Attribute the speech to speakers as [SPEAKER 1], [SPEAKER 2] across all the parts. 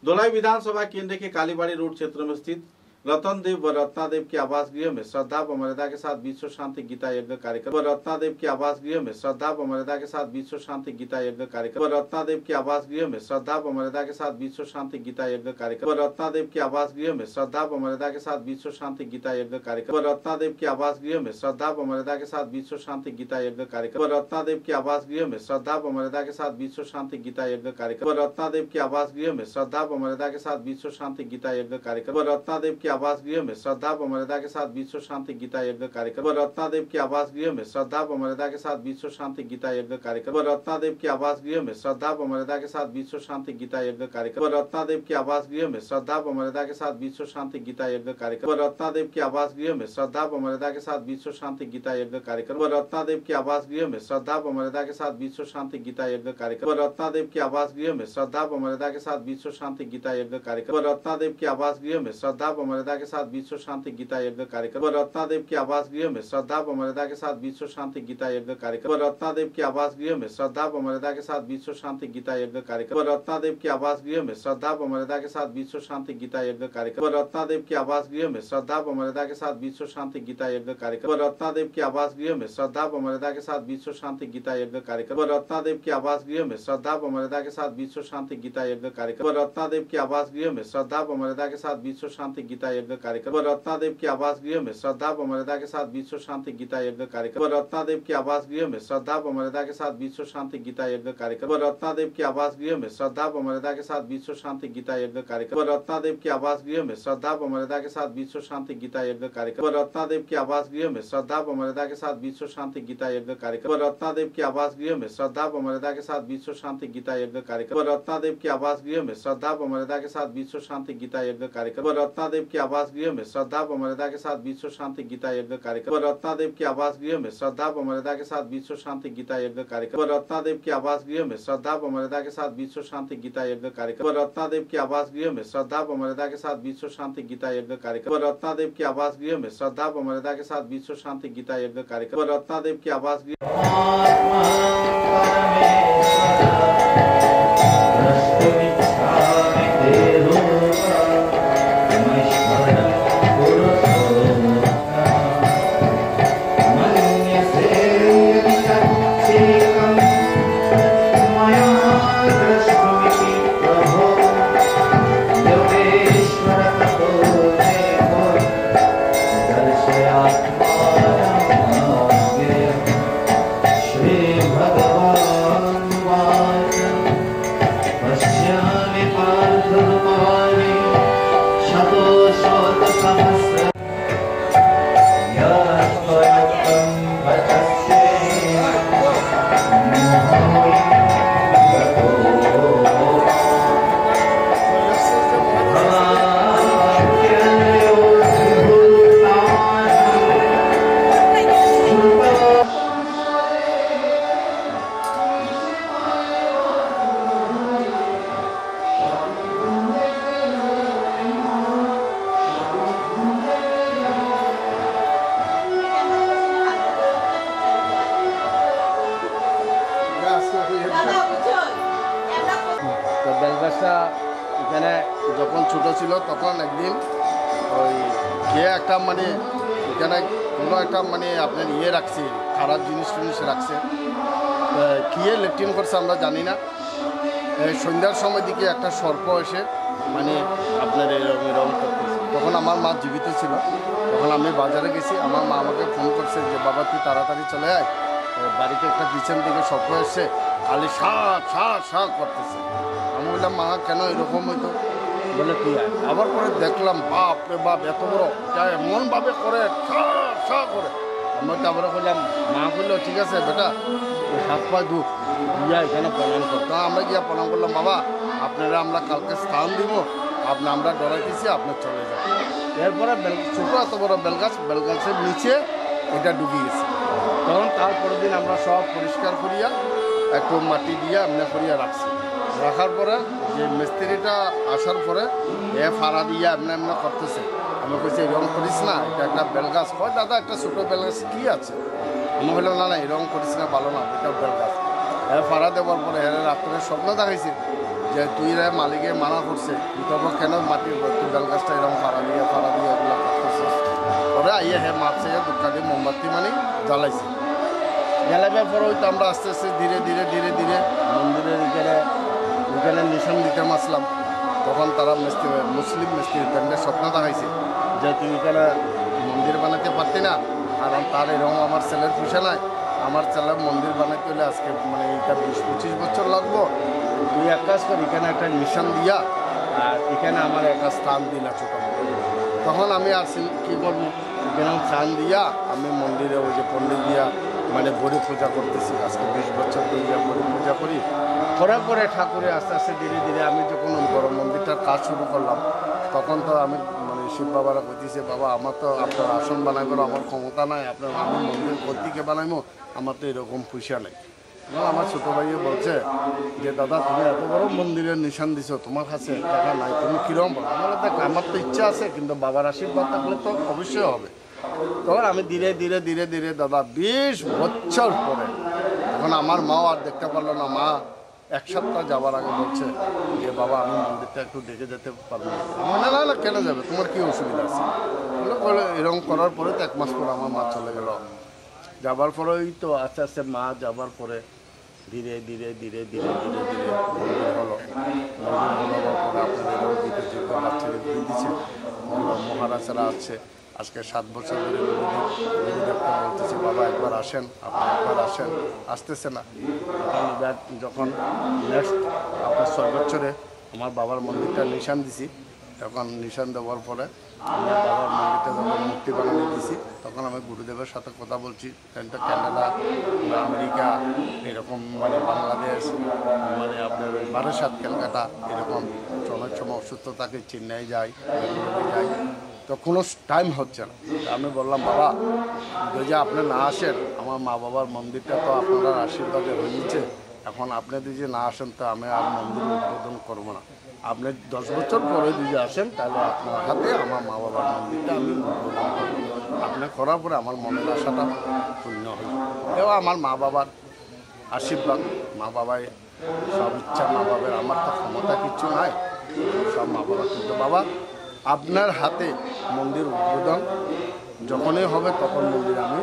[SPEAKER 1] धोलाई विधानसभा केंद्र के कालीबाड़ी रोड क्षेत्र में स्थित रतन देव व रत्नादेव के आवास गृह में श्रद्धा व मर्यादा के साथ विश्व शांति गीता यज्ञ कार्यक्रम व रत्नादेव के आवास गृह में श्रद्धा व मर्यादा के साथ विश्व शांति गीता यज्ञ कार्यक्रम व रत्नादेव के आवास गृह में श्रद्धा व मर्यादा के साथ विश्व शांति गीता यज्ञ कार्यक्रम व रत्नादेव के आवास गृह में श्रद्धा व मर्यादा के साथ विश्व शांति गीता यज्ञ कार्यक्रम व रत्नादेव के आवास गृह में श्रद्धा व मर्यादा के साथ विश्व शांति गीता यज्ञ कार्यक्रम व रत्नादेव के आवास गृह में श्रद्धा व मर्यादा के साथ विश्व शांति गीता यज्ञ कार्यक्रम व रत्नादेव के आवास गृह में श्रद्धा व मर्यादा के साथ विश्व शांति गीता यज्ञ कार्यक्रम व रत्नादेव के आवास गृह में श्रद्धा व मर्यादा के साथ विश्व शांति गीता यज्ञ कार्यक्रम व रत्नादेव के आवास गृह में श्रद्धा व मर्यादा के साथ विश्व शांति गीता यज्ञ कार्यक्रम व रत्नादेव के आवास गृह में श्रद्धा व मर्यादा के साथ विश्व शांति गीता यज्ञ कार्यक्रम व रत्नादेव के आवास गृह में श्रद्धा व मर्यादा के साथ विश्व शांति गीता यज्ञ कार्यक्रम व रत्नादेव के आवास गृह में श्रद्धा व मर्यादा के साथ विश्व शांति गीता यज्ञ कार्यक्रम व रत्नादेव के आवास गृह में श्रद्धा व मर्यादा के साथ विश्व शांति गीता यज्ञ कार्यक्रम व रत्नादेव के आवास गृह में श्रद्धा व मर्यादा के साथ विश्व शांति गीता यज्ञ कार्यक्रम व रत्नादेव के आवास गृह में श्रद्धा व मर्यादा के साथ विश्व शांति गीता यज्ञ कार्यक्रम व रत्नादेव के आवास गृह में श्रद्धा व मर्यादा के साथ विश्व शांति गीता यज्ञ कार्यक्रम व रत्नादेव के आवास गृह में श्रद्धा व मर्यादा के साथ विश्व शांति गीता यज्ञ कार्यक्रम व रत्नादेव के आवास गृह में श्रद्धा व मर्यादा के साथ विश्व शांति गीता यज्ञ कार्यक्रम व रत्नादेव के आवास गृह में श्रद्धा व मर्यादा के साथ विश्व शांति गीता यज्ञ कार्यक्रम व रत्नादेव के आवास गृह में श्रद्धा व मर्यादा के साथ विश्व शांति गीता यज्ञ कार्यक्रम व रत्नादेव के आवास गृह में श्रद्धा व मर्यादा के साथ विश्व शांति गीता यज्ञ कार्यक्रम व रत्नादेव के आवास गृह में श्रद्धा व मर्यादा के साथ विश्व शांति गीता यज्ञ कार्यक्रम व रत्नादेव के आवास गृह में श्रद्धा व मर्यादा के साथ विश्व शांति गीता यज्ञ कार्यक्रम व रत्नादेव के आवास गृह में श्रद्धा व मर्यादा के साथ विश्व शांति गीता यज्ञ कार्यक्रम व रत्नादेव के आवास गृह में श्रद्धा व मर्यादा के साथ विश्व शांति गीता यज्ञ कार्यक्रम व रत्नादेव के आवास गृह में श्रद्धा व मर्यादा के साथ विश्व शांति गीता यज्ञ कार्यक्रम व रत्नादेव के आवास गृह में श्रद्धा व मर्यादा के साथ विश्व शांति गीता यज्ञ कार्यक्रम व रत्नादेव के आवास गृह में श्रद्धा व मर्यादा के साथ विश्व शांति गीता यज्ञ कार्यक्रम व रत्नादेव के आवास गृह में श्रद्धा व मर्यादा के साथ विश्व शांति गीता यज्ञ कार्यक्रम व रत्नादेव के आवास गृह में श्रद्धा व मर्यादा के साथ विश्व शांति गीता यज्ञ कार्यक्रम व रत्नादेव के आवास गृह में श्रद्धा व मर्यादा के साथ विश्व शांति गीता यज्ञ कार्यक्रम व रत्नादेव के आवास गृह में श्रद्धा व मर्यादा के साथ विश्व शांति गीता यज्ञ कार्यक्रम व रत्नादेव के आवास गृह में श्रद्धा व मर्यादा के साथ विश्व शांति गीता यज्ञ कार्यक्रम व रत्नादेव के आवास गृह में श्रद्धा व मर्यादा के साथ विश्व शांति गीता यज्ञ कार्यक्रम व रत्नादेव के आवास गृह
[SPEAKER 2] বেলগাছটা এখানে যখন ছোটো ছিল তখন একদিন ওই কে একটা মানে এখানে কোনো একটা মানে আপনার ইয়ে রাখছে খারাপ জিনিস টিনিস রাখছে কে লেট্রিন করছে আমরা জানি না। সন্ধ্যার সময় দিকে একটা সর্প এসে মানে আপনার এরকম করতেছে। তখন আমার মা জীবিত ছিল, তখন আমি বাজারে গেছি, আমার মা আমাকে ফোন করছে যে বাবা তুই তাড়াতাড়ি চলে আয়, বাড়িতে একটা পিছন দিকে সর্প এসছে, খালি শাক শাক শাক করতেছে। আমি বললাম মা কেন এরকম হইতো, বলে তুই আয়। আবার পরে দেখলাম বাপ রে বাপ এত বড় এমনভাবে করে শাক শাক করে। আমি তারপরে বললাম মা বললো ঠিক আছে বেটা হাত পায়ে ধুক গিয়া এখানে প্রণাম করতো। আমরা গিয়া প্রণাম করলাম বাবা আপনারা আমরা কালকে স্থান দিব, আমরা ডরাইতেছি আপনার চলে যান। এরপরে ছোটো এত বড় বেলগাছের নিচে এটা ডুবে গেছে। তখন তারপরের দিন আমরা সব পরিষ্কার করিয়া একটু মাটি দিয়ে এমনি করিয়া রাখছি। রাখার পরে যে মিস্ত্রিটা আসার পরে ফাড়া দিয়ে এমনি এমনি করতেছে। আমি বলছি এরকম করিস না, এটা একটা বেলগাছ। হয় দাদা একটা ছোটো বেলগাছ কী আছে? আমি বললাম না এরকম করিস না, ভালো না, এটা বেলগাছ। ফাড়া দেওয়ার পরে রাত্রে স্বপ্ন দেখাইছে যে তুই রে মালিকে মানা করছে তবে কেন মাটির বেল গাছটা এরকম ফাড়া দিয়ে এগুলো করতেছিস। পরে আইয়া হে মাপছে দুঃখা দিয়ে মোমবাতি মানে জ্বালাইছে। জ্বালাইবার পরে হয়তো আমরা আস্তে আস্তে ধীরে ধীরে মন্দিরের এখানে নিশান দিতে আসলাম। তখন তারা মুসলিম মিস্ত্রি তাদের স্বপ্ন দেখাইছে যে তুই এখানে মন্দির বানাতে পারতি না, কারণ তার এরকম আমার ছেলের পয়সা নাই, আমার ছেলের মন্দির বানাইতে হলে আজকে মানে এটা 20-25 বছর লাগবো, তুই এক কাজ কর এখানে একটা নিশান দিয়া আর এখানে আমার একটা স্থান দিলা ছোটো মতো। তখন আমি আসি কী করবো, এখানে স্থান দিয়া আমি মন্দিরে ওই যে পণ্ডিত দিয়া মানে বড়ি পূজা করতেছি আজকে 20 বছর ধরে বড়ি পূজা করি। পরে ঠাকুরে আস্তে আস্তে ধীরে আমি যখন বড় মন্দিরটার কাজ শুরু করলাম তখন তো আমি মানে শিব বাবারা বলতেছে বাবা আমার তো আপনার আসন বানাইবার আমার ক্ষমতা নাই, আপনার আমি মন্দির কর্তৃকে বানাইবো, আমার তো এরকম পয়সা নেই। এবং আমার ছোটো ভাইয়ে বলছে যে দাদা তুমি এত বড় মন্দিরের নিশান দিছো, তোমার কাছে টাকা নাই, তুমি কীরকম বলো? আমার তো ইচ্ছা আছে কিন্তু বাবার আশীর্বাদ থাকলে তো অবশ্যই হবে। তখন আমি ধীরে দাদা 20 বছর পরে তখন আমার মাও আর দেখতে পারলো না, মা 1 সপ্তাহ যাওয়ার আগে বলছে যে বাবা আমি মন্দিরটা একটু দেখে যেতে পারবো না। না কেন যাবে, তোমার কি অসুবিধা আছে? বলে এরকম করার পরে তো 1 মাস পরে আমার মা চলে গেল। যাবার পরেই তো আস্তে আস্তে মা যাবার পরে ধীরে ধীরে মন্দির হলো। মন্দির পরে আপনাদের যোগ্য বাচ্চাদের দিয়ে দিচ্ছে, মহারাজারা আছে আজকে 7 বছর ধরে গুরুদেবকে বলতেছি বাবা একবার আসেন, আপনি একবার আসেন, আসতেছে না। যখন নেক্সট আপনার 6 বছরে আমার বাবার মন্দিরটা নিশান দিছি, তখন নিশান দেওয়ার পরে আমার বাবার মন্দিরটা যখন মূর্তি বানিয়ে দিয়েছি তখন আমি গুরুদেবের সাথে কথা বলছি। তো ক্যানাডা, আমেরিকা, এরকম মানে বাংলাদেশ, মানে আপনার বারাসাত, ক্যালকাটা, এরকম অনেক সময় অসুস্থ থাকে, চেন্নাই যাই, যাই, তো কোনো টাইম হচ্ছে না। আমি বললাম বাবা যদি আপনি না আসেন, আমার মা বাবার মন্দিরটা তো আপনার আশীর্বাদে হয়েছে, এখন আপনি যদি না আসেন তো আমি আর মন্দির উদ্বোধন করবো না। আপনি 10 বছর পরে যদি আসেন তাহলে আপনার হাতে আমার মা বাবার মন্দিরটা আমি উদ্বোধন করব। আপনি করার পরে আমার মনের আশাটা পূর্ণ হল। এবং আমার মা বাবার আশীর্বাদ, মা বাবাই সব ইচ্ছা, মা বাবার আমার তো ক্ষমতা কিছু নাই, সব মা বাবা। কিন্তু বাবা আপনার হাতে মন্দির উদ্বোধন যখনই হবে তখন মন্দির আমি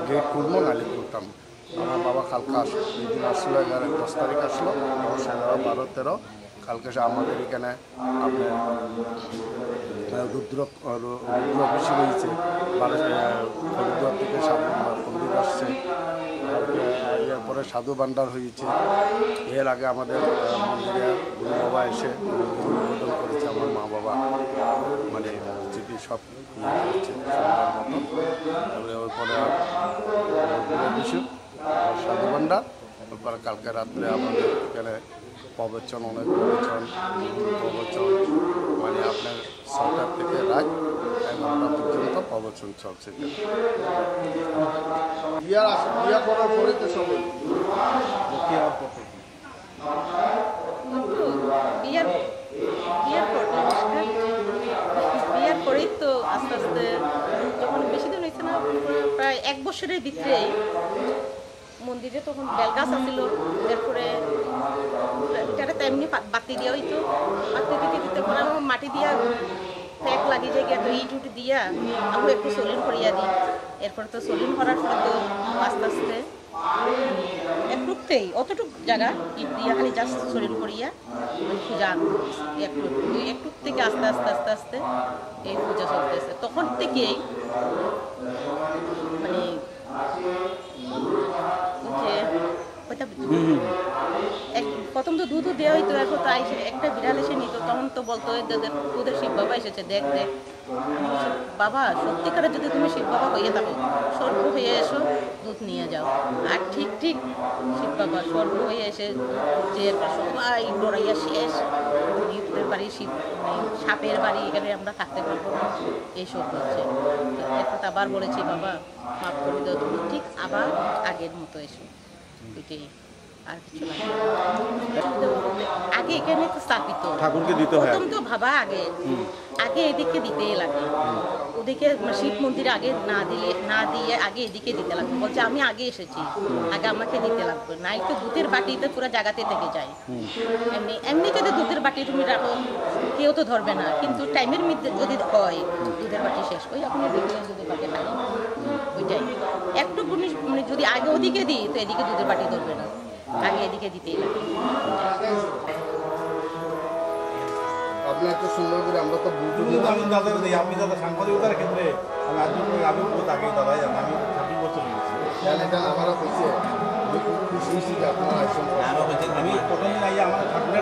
[SPEAKER 2] গেট করবো, নালি করতাম। আমার বাবা কালকে দিন আসলো, 10 তারিখ আসলো, 10, 11, 12, 13, কালকে আমাদের এখানে আপনার রুদ্র অভিষেক হয়েছে, হরিদ্বার থেকে সাধু পণ্ডিত আসছে, এরপরে সাধু ভান্ডার হয়েছে। এর আগে আমাদের মন্দিরে গুরু বাবা এসে উদ্বোধন করেছে, আমার মা বাবা মানে যদি সব করছে সুন্দর মতো। তারপরে ওরপরে অভিষেক, সাধু ভান্ডার, তারপরে কালকে রাত্রে আমাদের এখানে প্রবচন, অনেক প্রবচন মানে আপনার 6টা থেকে রাত 11টা পর্যন্ত প্রবচন চলছে। বিয়া করার পরে তো সবাই
[SPEAKER 3] বিয়ার পরেই তো আস্তে আস্তে যখন বেশি দিন হয়েছে না, প্রায় 1 বছরের ভিতরে মন্দিরে তখন বেলগাছ আসছিল, এরপরে এটা তেমনি বাতি দেওয়া হইতো, বাতি দিতে পরে আমার মাটি দিয়া প্যাক লাগিয়ে যায়, তো ইট উঠে দিয়া আমি একটু সলিন করিয়া দিই। এরপরে তো সলিন করার পরে তো আস্তে আস্তে একটুতেই অতটুক জায়গা ইট দিয়া খালি জাস্ট সলিন করিয়া পূজা একটু থেকে আস্তে আস্তে এই পূজা চলতেছে। তখন থেকেই মানে প্রথম তো দুধও দেওয়া হইতো, এরপর তো একটা বিড়াল এসে নিত, তখন তো বলতো ওদের শিব বাবা এসেছে, দেখ বাবা সত্যিকারে যদি তুমি শিব বাবা হয়ে থাকো স্বর্গ হয়ে এসো, দুধ নিয়ে যাও। আর ঠিক শিব বাবা স্বর্গ হয়ে এসে যে সবাই ডরাইয়া শেষ, গিফটের বাড়ি সাপের বাড়ি, এখানে আমরা থাকতে পারবো না, এইসব হচ্ছে। এরপর আবার বলেছি বাবা মাফ করে দাও, তুমি ঠিক আবার আগের মতো এসো, এটাই। আর কিছু লাগে না। আগে এখানে তো স্থাপিত
[SPEAKER 1] ঠাকুরকে দিতে হয়
[SPEAKER 3] প্রথম তো ভাবা আগে এদিকে দিতেই লাগে। ওদিকে শিব মন্দিরে আগে না দিয়ে আগে এদিকে দিতে লাগবে। বলছে আমি আগে এসেছি, আগে আমাকে দিতে লাগবে, নাই তো দুধের বাটিতে পুরো জায়গাতে থেকে যায়। এমনি যদি দুধের বাটি তুমি রাখো কেউ তো ধরবে না, কিন্তু টাইমের মধ্যে যদি হয় দুধের বাটি শেষ ওই আপনি দুধের বাটি খাই ওইটাই একটু মানে যদি আগে ওদিকে দিই তো এদিকে দুধের বাটি ধরবে না, আগে এদিকে দিতেই লাগে।
[SPEAKER 2] আপনি এত সুন্দর করে আমরা তো বুঝতে
[SPEAKER 4] আমি দাদা আপনি দাদা সাংবাদিকতার ক্ষেত্রে আমি বহুত আগে দাদা আমি 30 বছর হয়েছি
[SPEAKER 2] এটা আমারও হয়েছে, আমি খুব খুশি হয়েছি যে আপনারা আসছেন।
[SPEAKER 4] আমি প্রথমে আমার ঠাকুরের